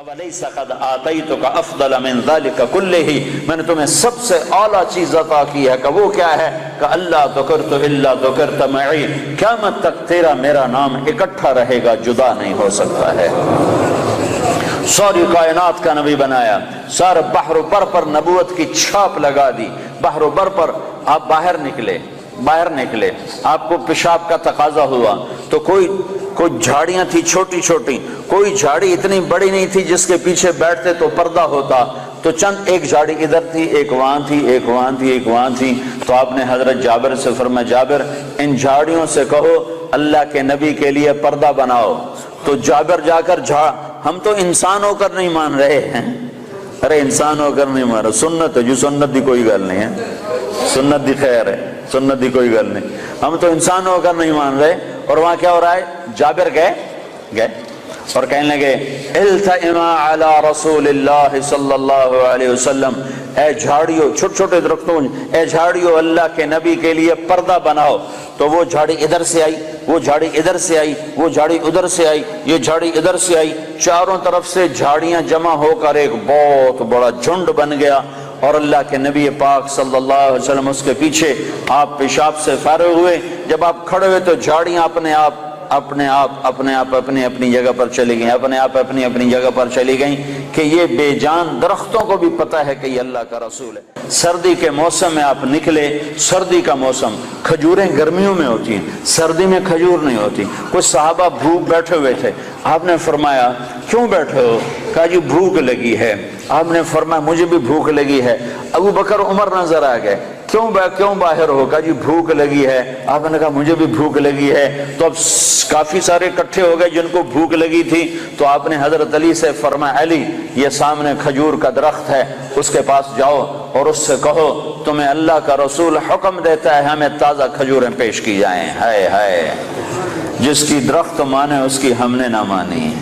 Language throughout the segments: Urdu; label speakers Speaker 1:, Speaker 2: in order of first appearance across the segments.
Speaker 1: وَلَيْسَ قَدْ آتَيْتُكَ أَفْضَلَ مِنْ ذَلِكَ كُلِّهِ میں نے تمہیں سب سے اعلیٰ چیز عطا کی ہے کہ وہ کیا ہے کہ اللہ ذکرت الا ذکرت معی، قیامت تک تیرا میرا نام اکٹھا رہے گا، جدا نہیں ہو سکتا ہے۔ ساری کائنات کا نبی بنایا، سارے بحر و بر پر نبوت کی چھاپ لگا دی۔ بحر و بر پر آپ باہر نکلے، آپ کو پیشاب کا تقاضا ہوا تو کوئی جھاڑیاں تھی چھوٹی چھوٹی، کوئی جھاڑی اتنی بڑی نہیں تھی جس کے پیچھے بیٹھتے تو پردہ ہوتا، تو چند ایک جھاڑی ادھر تھی، ایک وہاں تھی، ایک وہاں تھی، ایک وہاں تھی۔ تو آپ نے حضرت جابر سے فرمایا جابر ان جھاڑیوں سے کہو اللہ کے نبی کے لیے پردہ بناؤ۔ تو جابر جا کر ہم تو انسان ہو کر نہیں مان رہے ہیں، ارے انسان ہو کر نہیں مان رہے، سنت ہے جو سنت دی کوئی گل نہیں ہے، سنت دی خیر ہے، سنت دی کوئی گل نہیں، ہم تو انسان ہو کر نہیں مان رہے۔ اور وہاں کیا ہو رہا ہے، جابر گئے اور کہنے لگے التئما علی رسول اللہ صلی اللہ علیہ وسلم، اے جھاڑیوں، چھوٹے چھوٹے درختوں، اے جھاڑیوں اللہ کے نبی کے لیے پردہ بناؤ۔ تو وہ جھاڑی ادھر سے آئی، وہ جھاڑی ادھر سے آئی، وہ جھاڑی ادھر سے آئی، یہ جھاڑی ادھر سے آئی، چاروں طرف سے جھاڑیاں جمع ہو کر ایک بہت بڑا جھنڈ بن گیا۔ اور اللہ کے نبی پاک صلی اللہ علیہ وسلم اس کے پیچھے، آپ پیشاب سے فارغ ہوئے، جب آپ کھڑے ہوئے تو جھاڑیاں اپنے آپ اپنی اپنی جگہ پر چلی گئیں، اپنے آپ اپنی اپنی جگہ پر چلی گئیں، کہ یہ بے جان درختوں کو بھی پتہ ہے کہ یہ اللہ کا رسول ہے۔ سردی کے موسم میں آپ نکلے، سردی کا موسم، کھجوریں گرمیوں میں ہوتی ہیں، سردی میں کھجور نہیں ہوتی۔ کچھ صحابہ بھوک بیٹھے ہوئے تھے، آپ نے فرمایا کیوں بیٹھے ہو؟ کہا جی بھوک لگی ہے۔ آپ نے فرمایا مجھے بھی بھوک لگی ہے۔ ابو بکر عمر نظر آ گئے، کیوں باہر ہو؟ کہا جی بھوک لگی ہے۔ آپ نے کہا مجھے بھی بھوک لگی ہے۔ تو اب کافی سارے اکٹھے ہو گئے جن کو بھوک لگی تھی، تو آپ نے حضرت علی سے فرمایا علی یہ سامنے کھجور کا درخت ہے، اس کے پاس جاؤ اور اس سے کہو تمہیں اللہ کا رسول حکم دیتا ہے ہمیں تازہ کھجوریں پیش کی جائیں۔ ہائے ہائے، جس کی درخت مانے اس کی ہم نے نہ مانی۔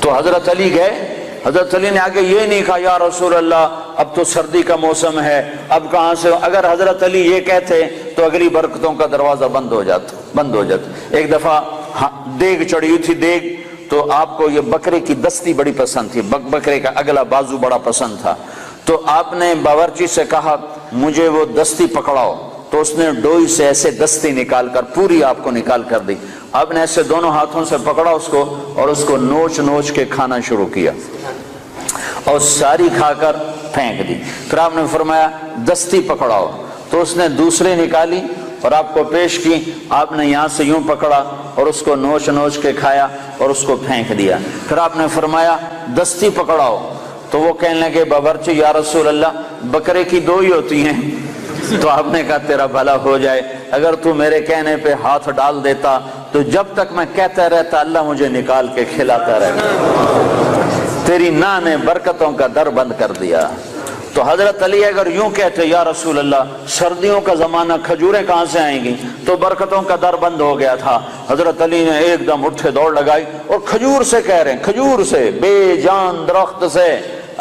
Speaker 1: تو حضرت علی گئے، حضرت علی نے آگے یہ نہیں کہا یا رسول اللہ اب تو سردی کا موسم ہے، اب کہاں سے؟ اگر حضرت علی یہ کہتے تو اگلی برکتوں کا دروازہ بند ہو جاتا۔ ایک دفعہ دیگ چڑھی ہوئی تھی، دیگ تو آپ کو یہ بکرے کی دستی بڑی پسند تھی، بکرے کا اگلا بازو بڑا پسند تھا، تو آپ نے باورچی سے کہا مجھے وہ دستی پکڑاؤ، تو اس نے ڈوئی سے ایسے دستی نکال کر پوری آپ کو نکال کر دی۔ آپ نے ایسے دونوں ہاتھوں سے پکڑا اس کو اور اس کو نوچ کے کھانا شروع کیا اور ساری کھا کر پھینک دی۔ پھر آپ نے فرمایا دستی پکڑاؤ، تو اس نے دوسری نکالی اور آپ کو پیش کی۔ آپ نے یہاں سے یوں پکڑا اور اس کو نوچ کے کھایا اور اس کو پھینک دیا۔ پھر آپ نے فرمایا دستی پکڑاؤ، تو وہ کہنے لگے باورچی یا رسول اللہ بکرے کی دو ہی ہوتی ہیں۔ تو آپ نے کہا تیرا بھلا ہو جائے، اگر تو میرے کہنے پہ ہاتھ ڈال دیتا تو جب تک میں کہتا رہتا اللہ مجھے نکال کے کھلاتا رہتا، تیری نا نے برکتوں کا در بند کر دیا۔ تو حضرت علی اگر یوں کہتے یا رسول اللہ سردیوں کا زمانہ کھجوریں کہاں سے آئیں گی، تو برکتوں کا در بند ہو گیا تھا۔ حضرت علی نے ایک دم اٹھے دوڑ لگائی اور کھجور سے کہہ رہے ہیں، کھجور سے، بے جان درخت سے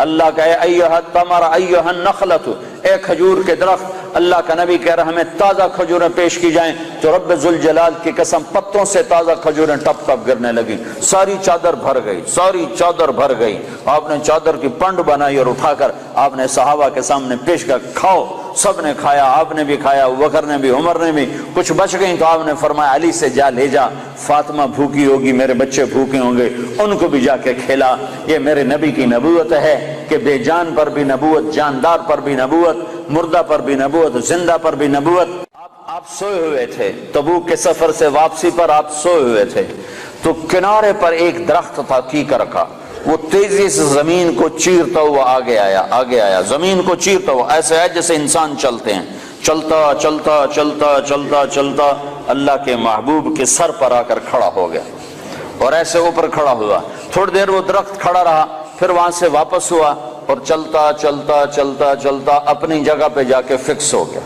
Speaker 1: اللہ کا ایھا التمر ایھا النخلۃ، اے کھجور کے درخت، اللہ کا نبی کہہ رہا ہمیں تازہ کھجوریں پیش کی جائیں، تو رب ذوالجلال کی قسم پتوں سے تازہ کھجوریں ٹپ ٹپ گرنے لگی، ساری چادر بھر گئی۔ آپ نے چادر کی پنڈ بنائی اور اٹھا کر آپ نے صحابہ کے سامنے پیش کر، کھاؤ۔ سب نے کھایا، آپ نے بھی کھایا، ابوبکر نے بھی، عمر نے بھی۔ کچھ بچ گئی تو آپ نے فرمایا علی سے جا لے جا، فاطمہ بھوکی ہوگی، میرے بچے بھوکے ہوں گے، ان کو بھی جا کے کھلا۔ یہ میرے نبی کی نبوت ہے کہ بے جان پر بھی نبوت، جاندار پر بھی نبوت، مردہ پر بھی نبوت، زندہ پر بھی نبوت۔ آپ سوئے ہوئے تھے، تبوک کے سفر سے واپسی پر آپ سوئے ہوئے تھے، تو کنارے پر ایک درخت تھا کیکر کا، وہ تیزی سے زمین کو چیرتا ہوا آگے آیا، زمین کو چیرتا ہوا، ایسے ہے جیسے انسان چلتے ہیں، چلتا اللہ کے محبوب کے سر پر آ کر کھڑا ہو گیا اور ایسے اوپر کھڑا ہوا۔ تھوڑی دیر وہ درخت کھڑا رہا، پھر وہاں سے واپس ہوا اور چلتا اپنی جگہ پہ جا کے فکس ہو گیا۔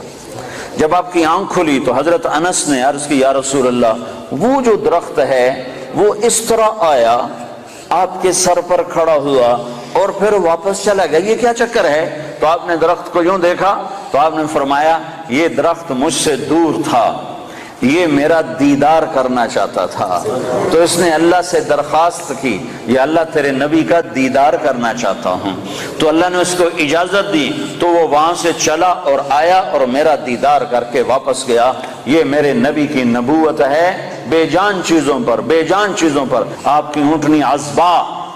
Speaker 1: جب آپ کی آنکھ کھلی تو حضرت انس نے عرض کی یا رسول اللہ وہ جو درخت ہے وہ اس طرح آیا، آپ کے سر پر کھڑا ہوا اور پھر واپس چلا گیا، یہ کیا چکر ہے؟ تو آپ نے درخت کو یوں دیکھا تو آپ نے فرمایا یہ درخت مجھ سے دور تھا، یہ میرا دیدار کرنا چاہتا تھا، تو اس نے اللہ سے درخواست کی یا اللہ تیرے نبی کا دیدار کرنا چاہتا ہوں، تو اللہ نے اس کو اجازت دی، تو وہ وہاں سے چلا اور آیا اور میرا دیدار کر کے واپس گیا۔ یہ میرے نبی کی نبوت ہے بے جان چیزوں پر، بے جان چیزوں پر۔ آپ کی اونٹنی عذبا،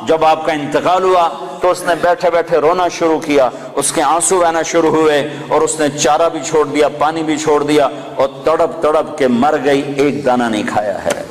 Speaker 1: جب آپ کا انتقال ہوا تو اس نے بیٹھے بیٹھے رونا شروع کیا، اس کے آنسو بہنا شروع ہوئے، اور اس نے چارہ بھی چھوڑ دیا، پانی بھی چھوڑ دیا، اور تڑپ تڑپ کے مر گئی، ایک دانہ نہیں کھایا ہے۔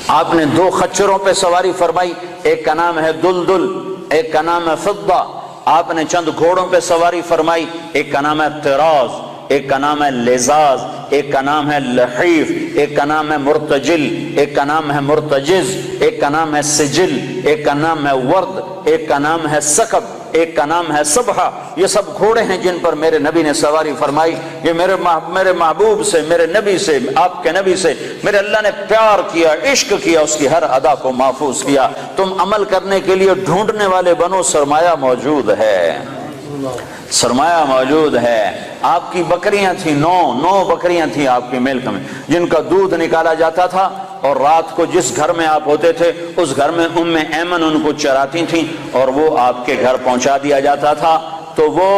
Speaker 1: آپ نے 2 خچروں پہ سواری فرمائی، ایک کا نام ہے دلدل، ایک کا نام ہے فضہ۔ آپ نے چند گھوڑوں پہ سواری فرمائی، ایک کا نام ہے طراز، ایک کا نام ہے لزاز، ایک کا نام ہے لحیف، ایک کا نام ہے مرتجل، ایک کا نام ہے مرتجز، ایک کا نام ہے سجل، ایک کا نام ہے ورد، ایک کا نام ہے سکب، ایک کا نام ہے صبحہ۔ یہ سب گھوڑے ہیں جن پر میرے نبی نے سواری فرمائی۔ یہ میرے محبوب سے، میرے نبی سے، آپ کے نبی سے میرے اللہ نے پیار کیا، عشق کیا، اس کی ہر ادا کو محفوظ کیا۔ تم عمل کرنے کے لیے ڈھونڈنے والے بنو، سرمایہ موجود ہے، سرمایہ موجود ہے۔ آپ کی بکریاں تھیں، 9 بکریاں تھیں آپ کی ملک میں، جن کا دودھ نکالا جاتا تھا، اور رات کو جس گھر میں آپ ہوتے تھے اس گھر میں ایمن ان کو چراتی تھیں، اور وہ آپ کے گھر پہنچا دیا جاتا تھا۔ تو وہ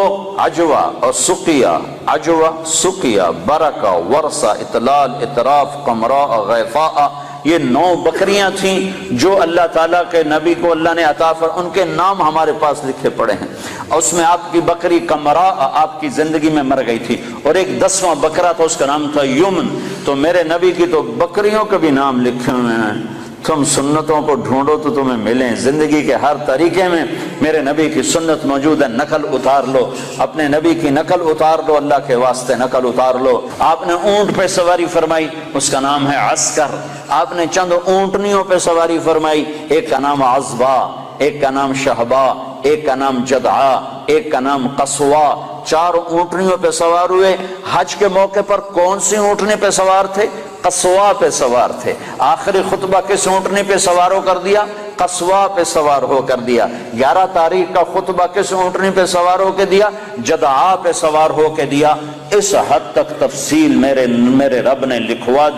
Speaker 1: عجوہ اور سقیہ، عجوہ، سقیہ، برکہ، ورثہ، اطلال، اطراف، قمراء، غیفاء، یہ 9 بکریاں تھیں جو اللہ تعالیٰ کے نبی کو اللہ نے عطا فرمائی، ان کے نام ہمارے پاس لکھے پڑے ہیں۔ اور اس میں آپ کی بکری قمراء آپ کی زندگی میں مر گئی تھی، اور ایک 10واں بکرا تھا، اس کا نام تھا یمن۔ تو میرے نبی کی تو بکریوں کے بھی نام لکھے ہوئے ہیں۔ تم سنتوں کو ڈھونڈو تو تمہیں ملیں، زندگی کے ہر طریقے میں میرے نبی کی سنت موجود ہے، نقل اتار لو، اپنے نبی کی نقل اتار لو، اللہ کے واسطے نقل اتار لو۔ آپ نے اونٹ پہ سواری فرمائی، اس کا نام ہے عسکر۔ آپ نے چند اونٹنیوں پہ سواری فرمائی، ایک کا نام عذبا، ایک کا نام شہبا، ایک کا نام جدعا، ایک کا نام قصوا۔ 4 اونٹنیوں پہ سوار ہوئے۔ حج کے موقع پر کون سی اونٹنی پہ سوار تھے؟ قصوا پہ سوار تھے۔ آخری خطبہ کس اونٹنی پہ سوار ہو کر دیا؟ قصوا پہ سوار ہو کر دیا۔ 11 تاریخ کا خطبہ کس اونٹنی پہ سوار ہو کے دیا؟ جدعا پہ سوار ہو کے دیا۔ اس حد تک تفصیل میرے رب نے لکھوا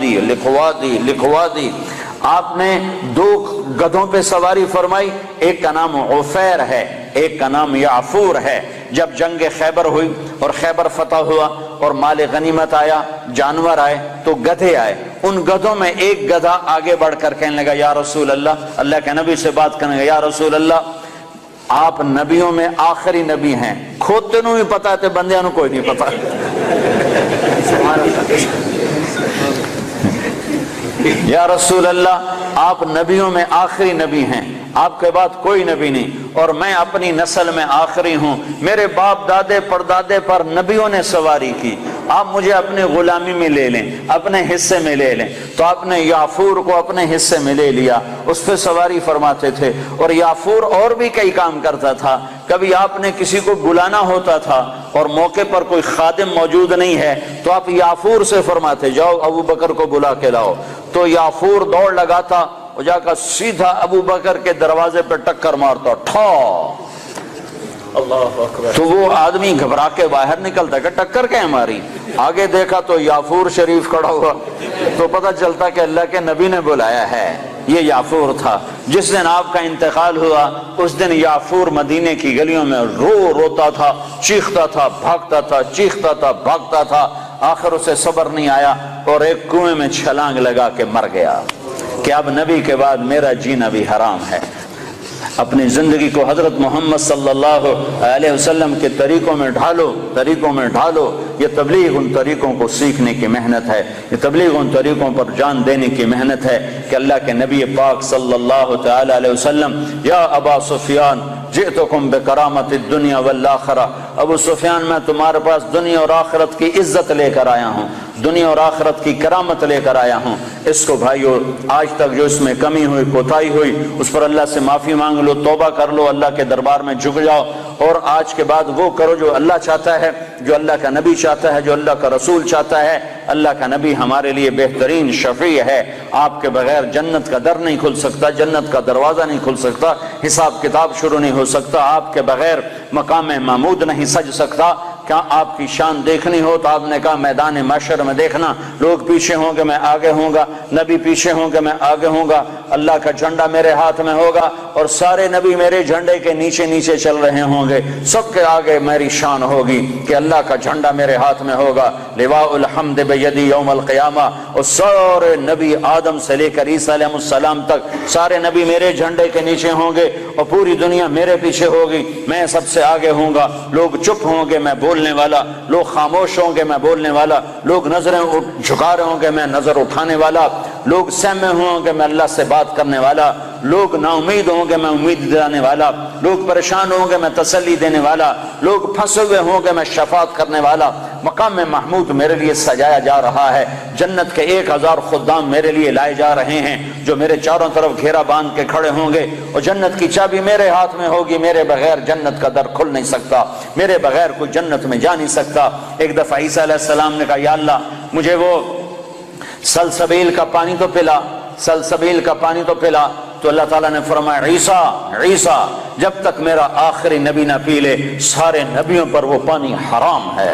Speaker 1: دی۔ آپ نے 2 گدھوں پہ سواری فرمائی، ایک کا نام عفیر ہے، ایک کا نام یعفور ہے۔ جب جنگ خیبر ہوئی اور خیبر فتح ہوا اور مال غنیمت آیا، جانور آئے، تو گدھے آئے۔ ان گدھوں میں ایک گدھا آگے بڑھ کر کہنے لگا، یا رسول اللہ، اللہ کے نبی سے بات کرنے لگا، یا رسول اللہ، آپ نبیوں میں آخری نبی ہیں، کھوتے نو بھی پتا تے بندیاں نو کوئی نہیں پتا۔ یا رسول اللہ، آپ نبیوں میں آخری نبی ہیں، آپ کے بعد کوئی نبی نہیں، اور میں اپنی نسل میں آخری ہوں، میرے باپ دادے پردادے پر نبیوں نے سواری کی، آپ مجھے اپنے غلامی میں لے لیں، اپنے حصے میں لے لیں۔ تو آپ نے یافور کو اپنے حصے میں لے لیا، اس پہ سواری فرماتے تھے۔ اور یافور اور بھی کئی کام کرتا تھا۔ کبھی آپ نے کسی کو بلانا ہوتا تھا اور موقع پر کوئی خادم موجود نہیں ہے تو آپ یافور سے فرماتے، جاؤ ابو بکر کو بلا کے لاؤ۔ تو یافور دوڑ لگاتا، وہ جا کر سیدھا ابو بکر کے دروازے پہ ٹکر مارتا، ٹھا، اللہ اکبر۔ تو وہ آدمی گھبرا کے باہر نکلتا کہ ٹکر کیا ہماری؟ آگے دیکھا تو یافور شریف کھڑا ہوا، تو پتہ چلتا کہ اللہ کے نبی نے بلایا ہے۔ یہ یافور تھا۔ جس دن آپ کا انتقال ہوا اس دن یافور مدینے کی گلیوں میں روتا تھا، چیختا تھا، بھاگتا تھا، چیختا تھا، بھاگتا تھا۔ آخر اسے صبر نہیں آیا اور ایک کنویں میں چھلانگ لگا کے مر گیا کہ اب نبی کے بعد میرا جینا بھی حرام ہے۔ اپنی زندگی کو حضرت محمد صلی اللہ علیہ وسلم کے طریقوں میں ڈھالو۔ یہ تبلیغ ان طریقوں کو سیکھنے کی محنت ہے، یہ تبلیغ ان طریقوں پر جان دینے کی محنت ہے کہ اللہ کے نبی پاک صلی اللہ تعالی علیہ وسلم، یا ابا سفیان جئتکم بکرامت الدنیا والآخرہ، ابو سفیان میں تمہارے پاس دنیا اور آخرت کی عزت لے کر آیا ہوں، دنیا اور آخرت کی کرامت لے کر آیا ہوں۔ اس کو بھائیو، آج تک جو اس میں کمی ہوئی، کوتاہی ہوئی، اس پر اللہ سے معافی مانگ لو، توبہ کر لو، اللہ کے دربار میں جھک جاؤ، اور آج کے بعد وہ کرو جو اللہ چاہتا ہے، جو اللہ کا نبی چاہتا ہے، جو اللہ کا رسول چاہتا ہے۔ اللہ کا نبی ہمارے لیے بہترین شفیع ہے۔ آپ کے بغیر جنت کا در نہیں کھل سکتا، جنت کا دروازہ نہیں کھل سکتا، حساب کتاب شروع نہیں ہو سکتا، آپ کے بغیر مقام محمود نہیں سج سکتا۔ کیا آپ کی شان دیکھنی ہو تو آپ نے کہا میدان محشر میں دیکھنا، لوگ پیچھے ہوں گے میں آگے ہوں گا، نبی پیچھے ہوں گے میں آگے ہوں گا، اللہ کا جھنڈا میرے ہاتھ میں ہوگا اور سارے نبی میرے جھنڈے کے نیچے نیچے چل رہے ہوں گے، سب کے آگے میری شان ہوگی کہ اللہ کا جھنڈا میرے ہاتھ میں ہوگا، لواء الحمد بیدی یوم القیامہ، اور سارے نبی آدم سے لے کر عیسیٰ علیہ السلام تک سارے نبی میرے جھنڈے کے نیچے ہوں گے اور پوری دنیا میرے پیچھے ہوگی، میں سب سے آگے ہوں گا، لوگ چپ ہوں گے میں بولنے والا، لوگ خاموش ہوں گے میں بولنے والا، لوگ نظریں جھکا رہے ہوں گے میں نظر اٹھانے والا، لوگ سہمے ہوں گے میں اللہ سے بات کرنے والا، لوگ نا امید ہوں گے میں امید دلانے والا، لوگ پریشان ہوں گے میں تسلی دینے والا، لوگ پھنسے ہوئے ہوں گے میں شفاعت کرنے والا۔ مقام محمود میرے لیے سجایا جا رہا ہے، جنت کے 1000 خدام میرے لیے لائے جا رہے ہیں جو میرے چاروں طرف گھیرا باندھ کے کھڑے ہوں گے، اور جنت کی چابی میرے ہاتھ میں ہوگی، میرے بغیر جنت کا در کھل نہیں سکتا، میرے بغیر کوئی جنت میں جا نہیں سکتا۔ ایک دفعہ عیسیٰ علیہ السلام نے کہا یا اللہ مجھے وہ سلسبیل کا پانی تو پلا، سلسبیل کا پانی تو پلا، تو اللہ تعالیٰ نے فرمایا عیسیٰ جب تک میرا آخری نبی نہ پی لے سارے نبیوں پر وہ پانی حرام ہے،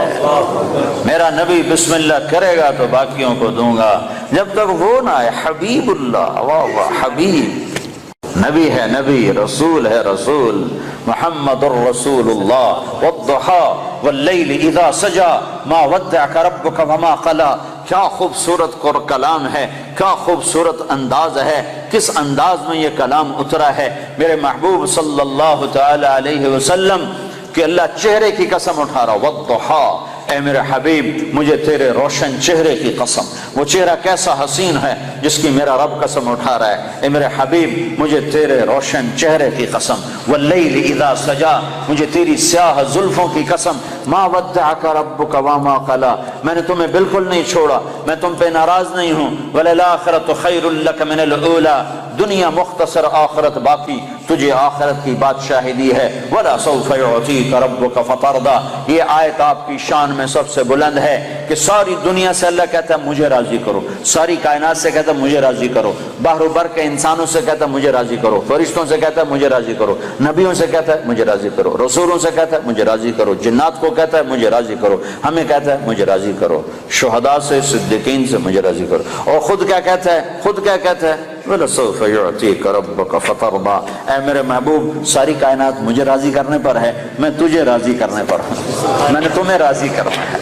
Speaker 1: میرا نبی بسم اللہ کرے گا تو باقیوں کو دوں گا، جب تک وہ نہ ہے۔ حبیب اللہ، واہ واہ، حبیب، نبی ہے نبی، رسول ہے رسول، محمد الرسول اللہ۔ والضحى واللیل اذا سجا ما ودعک ربک وما قلی، کیا خوبصورت کلام ہے، کیا خوبصورت انداز ہے، کس انداز میں یہ کلام اترا ہے میرے محبوب صلی اللہ تعالی علیہ وسلم کہ اللہ چہرے کی قسم اٹھا رہا، والضحى، اے میرے حبیب مجھے تیرے روشن چہرے کی قسم، وہ چہرہ کیسا حسین ہے جس کی میرا رب قسم اٹھا رہا ہے، اے میرے حبیب مجھے تیرے روشن چہرے کی قسم، واللیل اذا سجا، مجھے تیری سیاہ زلفوں کی قسم، ما ودعک ربک وما قلی، میں نے تمہیں بالکل نہیں چھوڑا، میں تم پہ ناراض نہیں ہوں، وللآخرۃ خیر لک من الاولی، دنیا مختصر آخرت باقی، تجھے آخرت کی بادشاہی دی ہے، ولا سوف یعطیک ربک فترضی، یہ آیت آپ کی شان میں سب سے بلند ہے کہ ساری دنیا سے اللہ کہتا ہے مجھے راضی کرو، ساری کائنات سے کہتا ہے مجھے راضی کرو، بحر و بر کے انسانوں سے کہتا ہے مجھے راضی کرو، فرشتوں سے کہتا ہے مجھے راضی کرو، نبیوں سے کہتا ہے مجھے راضی کرو، رسولوں سے کہتا ہے مجھے راضی کرو، جنات کو کہتا ہے مجھے راضی کرو، ہمیں کہتا ہے مجھے راضی کرو، شہداء سے صدیقین سے مجھے راضی کرو، اور خود کیا کہتا ہے، خود کیا کہتا ہے، وَلَسَوْفَ يُعْطِيكَ رَبُّكَ فَتَرْضَىٰ، اے میرے محبوب ساری کائنات مجھے راضی کرنے پر ہے، میں تجھے راضی کرنے پر ہوں، میں نے تمہیں راضی کرنا ہے۔